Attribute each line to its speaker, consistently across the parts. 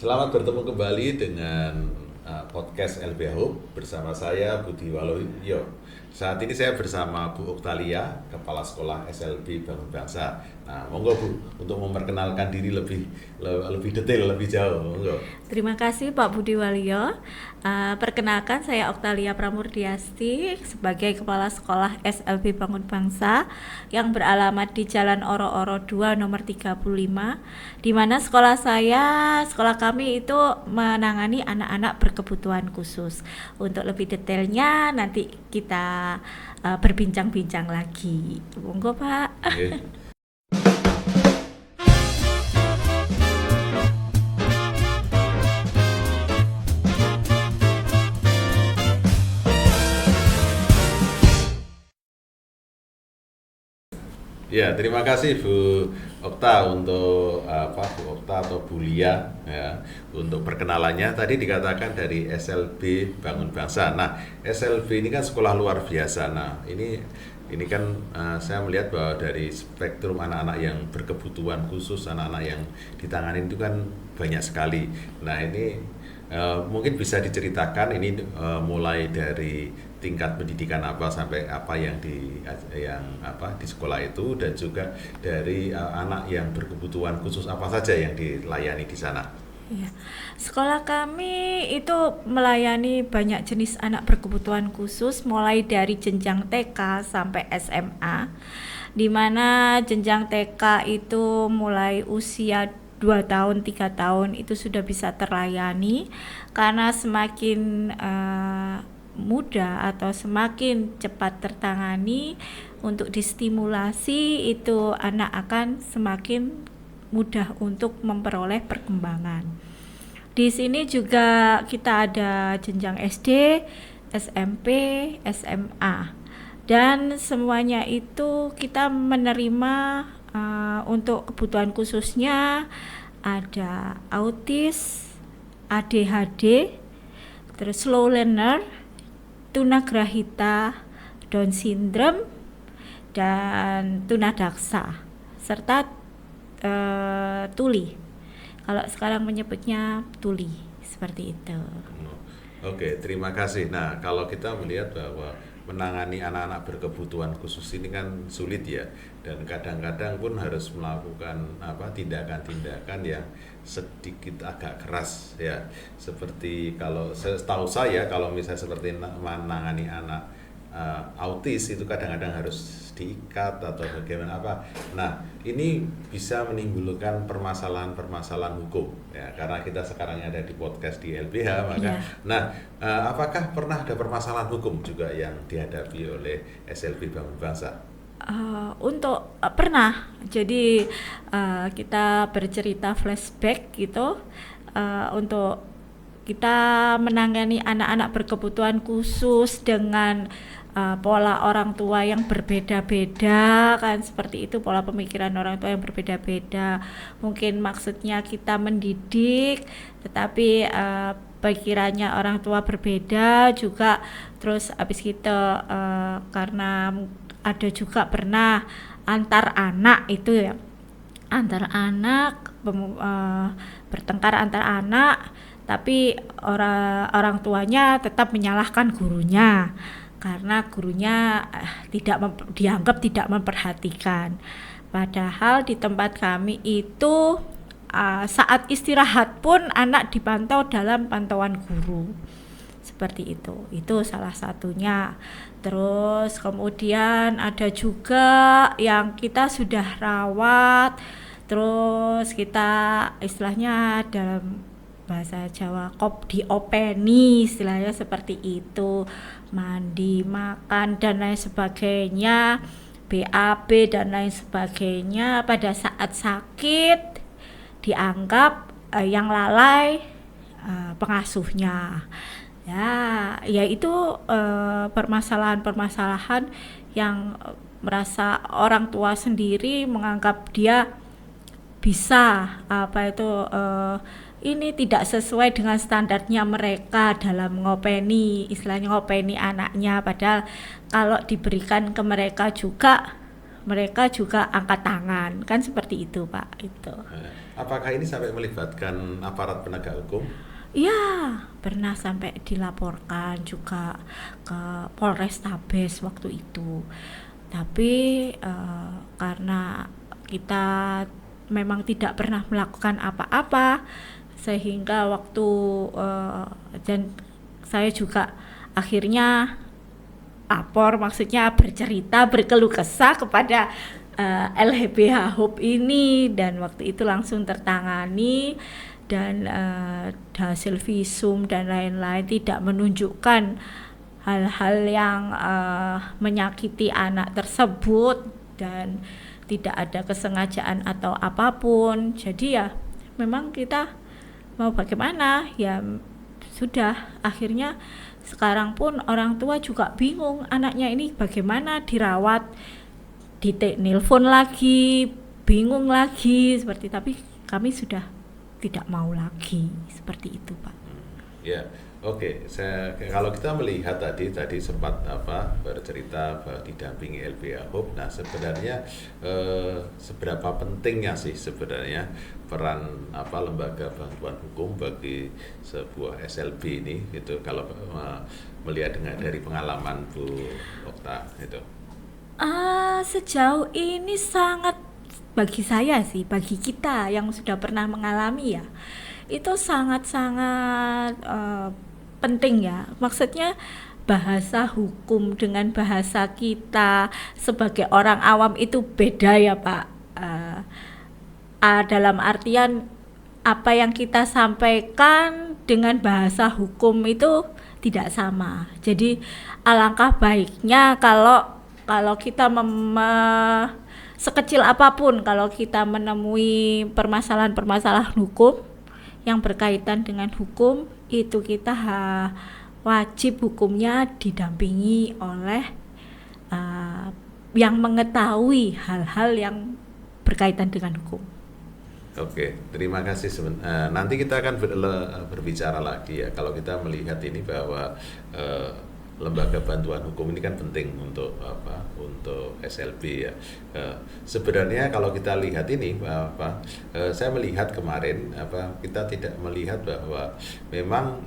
Speaker 1: Selamat bertemu kembali dengan podcast LBH Hub bersama saya Budi Waluyo. Saat ini saya bersama Bu Oktalia, Kepala Sekolah SLB Bangun Bangsa. Nah, monggo Bu untuk memperkenalkan diri lebih detail, lebih jauh, monggo.
Speaker 2: Terima kasih Pak Budi Waluyo. Perkenalkan saya Oktalia Pramurdiasti sebagai Kepala Sekolah SLB Bangun Bangsa yang beralamat di Jalan Oro-Oro 2 nomor 35, di mana sekolah kami itu menangani anak-anak berkebutuhan khusus. Untuk lebih detailnya nanti kita berbincang-bincang lagi. Monggo Pak.
Speaker 1: Oke. Ya, terima kasih Bu Okta untuk Bu Okta atau Bu Lia ya untuk perkenalannya. Tadi dikatakan dari SLB Bangun Bangsa. Nah, SLB ini kan sekolah luar biasa. Nah, ini kan saya melihat bahwa dari spektrum anak-anak yang berkebutuhan khusus, anak-anak yang ditangani itu kan banyak sekali. Nah, ini mungkin bisa diceritakan ini mulai dari tingkat pendidikan apa sampai apa yang di sekolah itu, dan juga dari anak yang berkebutuhan khusus apa saja yang dilayani di sana.
Speaker 2: Ya, sekolah kami itu melayani banyak jenis anak berkebutuhan khusus mulai dari jenjang TK sampai SMA, di mana jenjang TK itu mulai usia 2 tahun, 3 tahun itu sudah bisa terlayani karena semakin mudah atau semakin cepat tertangani untuk distimulasi, itu anak akan semakin mudah untuk memperoleh perkembangan. Di sini juga kita ada jenjang SD, SMP, SMA, dan semuanya itu kita menerima untuk kebutuhan khususnya ada autis, ADHD, terus slow learner, tunagrahita, Down syndrome, dan tunadaksa, serta tuli. Kalau sekarang menyebutnya tuli, seperti itu.
Speaker 1: Oke, terima kasih. Nah, kalau kita melihat bahwa menangani anak-anak berkebutuhan khusus ini kan sulit ya, dan kadang-kadang pun harus melakukan tindakan-tindakan yang sedikit agak keras ya. Seperti kalau setahu saya, kalau misalnya seperti menangani anak autis itu kadang-kadang harus diikat atau bagaimana apa. Nah, ini bisa menimbulkan permasalahan-permasalahan hukum ya, karena kita sekarang ada di podcast di LBH maka.
Speaker 2: Iya.
Speaker 1: Nah, apakah pernah ada permasalahan hukum juga yang dihadapi oleh SLB Bangun Bangsa?
Speaker 2: Pernah, jadi kita bercerita flashback gitu, untuk kita menangani anak-anak berkebutuhan khusus dengan pola orang tua yang berbeda-beda, kan seperti itu, pola pemikiran orang tua yang berbeda-beda. Mungkin maksudnya kita mendidik, tetapi pikirannya orang tua berbeda juga. Terus habis kita karena ada juga pernah antar anak itu ya, antar anak bertengkar antar anak, tapi orang tuanya tetap menyalahkan gurunya karena gurunya dianggap tidak memperhatikan. Padahal di tempat kami itu saat istirahat pun anak dipantau dalam pantauan guru. Seperti itu salah satunya. Terus kemudian ada juga yang kita sudah rawat, terus kita istilahnya dalam bahasa Jawa diopeni, istilahnya seperti itu, mandi, makan, dan lain sebagainya, BAB dan lain sebagainya. Pada saat sakit dianggap yang lalai pengasuhnya. Ya itu permasalahan-permasalahan yang merasa orang tua sendiri menganggap dia bisa ini tidak sesuai dengan standarnya mereka dalam ngopeni, istilahnya ngopeni anaknya, padahal kalau diberikan ke mereka juga angkat tangan, kan seperti itu Pak. Itu
Speaker 1: apakah ini sampai melibatkan aparat penegak hukum?
Speaker 2: Iya, pernah sampai dilaporkan juga ke Polrestabes waktu itu. Tapi karena kita memang tidak pernah melakukan apa-apa, sehingga waktu dan saya juga akhirnya lapor, maksudnya bercerita, berkeluh kesah kepada LHBH Hub ini, dan waktu itu langsung tertangani dan hasil visum dan lain-lain tidak menunjukkan hal-hal yang menyakiti anak tersebut dan tidak ada kesengajaan atau apapun. Jadi ya memang kita mau bagaimana, ya sudah, akhirnya sekarang pun orang tua juga bingung anaknya ini bagaimana dirawat, nelpon lagi, bingung lagi seperti, tapi kami sudah tidak mau lagi seperti itu, Pak.
Speaker 1: Ya, oke. Kalau kita melihat tadi sempat bercerita bahwa didampingi LBH Hub. Nah, sebenarnya seberapa pentingnya sih sebenarnya peran lembaga bantuan hukum bagi sebuah SLB ini gitu, kalau melihat dari pengalaman Bu Okta itu?
Speaker 2: Sejauh ini sangat, bagi saya sih, bagi kita yang sudah pernah mengalami ya, itu sangat-sangat penting ya. Maksudnya bahasa hukum dengan bahasa kita sebagai orang awam itu beda ya, Pak. Dalam artian apa yang kita sampaikan dengan bahasa hukum itu tidak sama. Jadi alangkah baiknya kalau kita sekecil apapun, kalau kita menemui permasalahan-permasalahan hukum yang berkaitan dengan hukum, itu kita wajib hukumnya didampingi oleh yang mengetahui hal-hal yang berkaitan dengan hukum.
Speaker 1: Oke, terima kasih. Nanti kita akan berbicara lagi ya. Kalau kita melihat ini bahwa lembaga bantuan hukum ini kan penting untuk untuk SLB ya. Sebenarnya kalau kita lihat ini saya melihat kemarin kita tidak melihat bahwa memang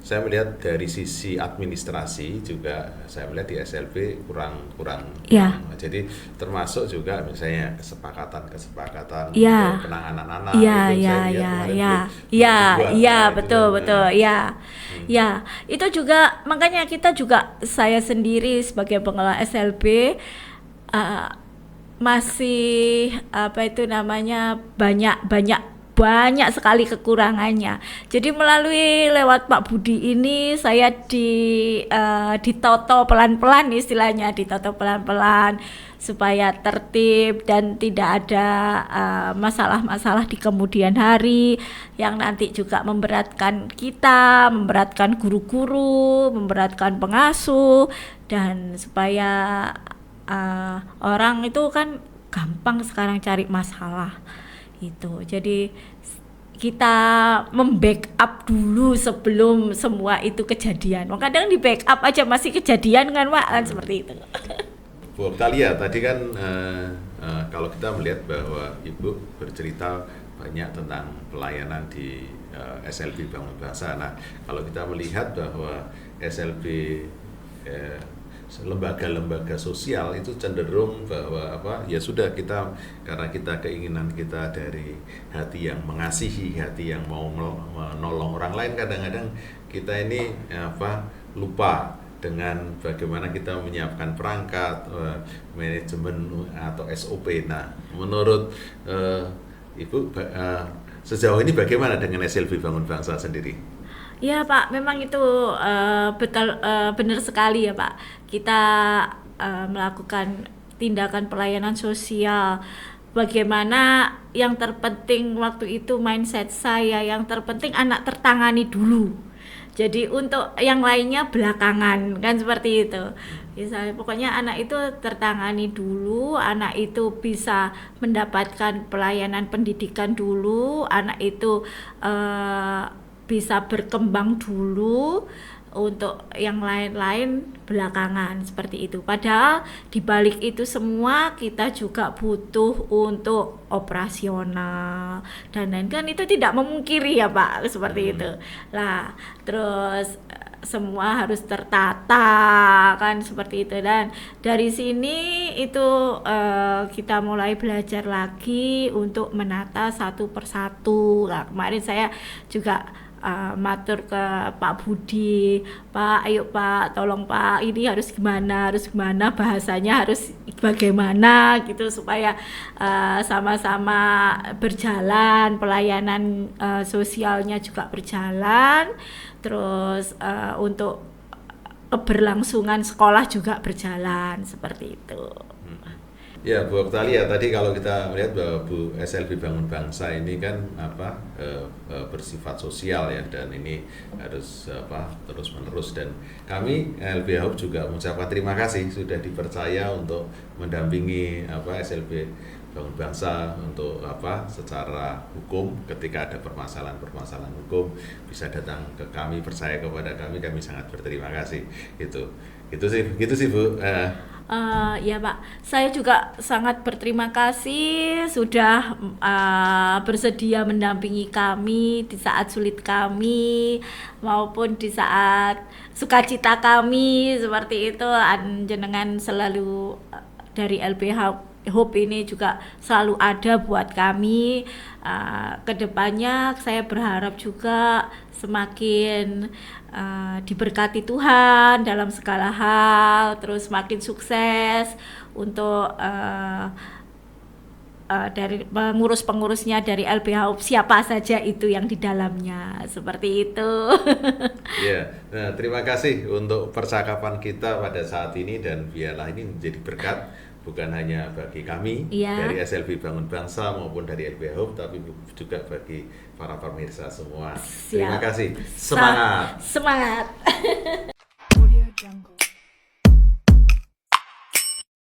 Speaker 1: saya melihat dari sisi administrasi juga, saya melihat di SLB kurang
Speaker 2: ya.
Speaker 1: Jadi termasuk juga misalnya kesepakatan
Speaker 2: ya.
Speaker 1: untuk penanganan anak
Speaker 2: betul ya. Ya, itu juga makanya kita juga, saya sendiri sebagai pengelola SLB masih banyak sekali kekurangannya. Jadi melalui lewat Pak Budi ini saya ditoto pelan-pelan, istilahnya ditoto pelan-pelan supaya tertib dan tidak ada masalah-masalah di kemudian hari yang nanti juga memberatkan kita, memberatkan guru-guru, memberatkan pengasuh, dan supaya orang itu kan gampang sekarang cari masalah itu. Jadi kita membackup dulu sebelum semua itu kejadian. Kadang di backup aja masih kejadian kan, Pak, kan seperti itu.
Speaker 1: Bu Oktalia, tadi kan kalau kita melihat bahwa Ibu bercerita banyak tentang pelayanan di SLB Bangun Bangsa. Nah, kalau kita melihat bahwa SLB lembaga-lembaga sosial itu cenderung bahwa ya sudah, karena kita keinginan kita dari hati yang mengasihi, hati yang mau menolong orang lain, kadang-kadang kita ini lupa dengan bagaimana kita menyiapkan perangkat, manajemen atau SOP. Nah, menurut Ibu sejauh ini bagaimana dengan SLB Bangun Bangsa sendiri?
Speaker 2: Ya, Pak, memang itu betul, benar sekali ya, Pak. Kita melakukan tindakan pelayanan sosial. Bagaimana yang terpenting waktu itu mindset saya, yang terpenting anak tertangani dulu. Jadi untuk yang lainnya belakangan, kan seperti itu. Misalnya pokoknya anak itu tertangani dulu, anak itu bisa mendapatkan pelayanan pendidikan dulu, anak itu bisa berkembang dulu, untuk yang lain-lain belakangan seperti itu. Padahal di balik itu semua kita juga butuh untuk operasional dan lain, kan itu tidak memungkiri ya Pak, seperti itu. Lah, terus semua harus tertata kan seperti itu, dan dari sini itu kita mulai belajar lagi untuk menata satu persatu. Lah, kemarin saya juga matur ke Pak Budi, Pak, ayo Pak, tolong Pak, ini harus gimana, bahasanya harus bagaimana gitu supaya sama-sama berjalan, pelayanan sosialnya juga berjalan, terus untuk keberlangsungan sekolah juga berjalan seperti itu.
Speaker 1: Ya, Bu Oktalia, tadi kalau kita melihat bahwa Bu SLB Bangun Bangsa ini kan bersifat sosial ya, dan ini harus terus menerus, dan kami LBH Hub juga mengucapkan terima kasih sudah dipercaya untuk mendampingi SLB Bangun Bangsa untuk secara hukum. Ketika ada permasalahan hukum bisa datang ke kami, percaya kepada kami sangat berterima kasih. Gitu sih Bu.
Speaker 2: Ya Pak, saya juga sangat berterima kasih sudah bersedia mendampingi kami di saat sulit kami maupun di saat sukacita kami, seperti itu. Jenengan selalu dari LBH Hub ini juga selalu ada buat kami. Kedepannya saya berharap juga semakin diberkati Tuhan dalam segala hal, terus makin sukses untuk dari pengurus-pengurusnya dari LBH Hub, siapa saja itu yang di dalamnya, seperti itu.
Speaker 1: Ya, nah, terima kasih untuk percakapan kita pada saat ini, dan biarlah ini menjadi berkat bukan hanya bagi kami dari SLB Bangun Bangsa maupun dari LBH Hub, tapi juga bagi para pemirsa semua.
Speaker 2: Siap.
Speaker 1: Terima kasih. Semangat.
Speaker 2: Semangat.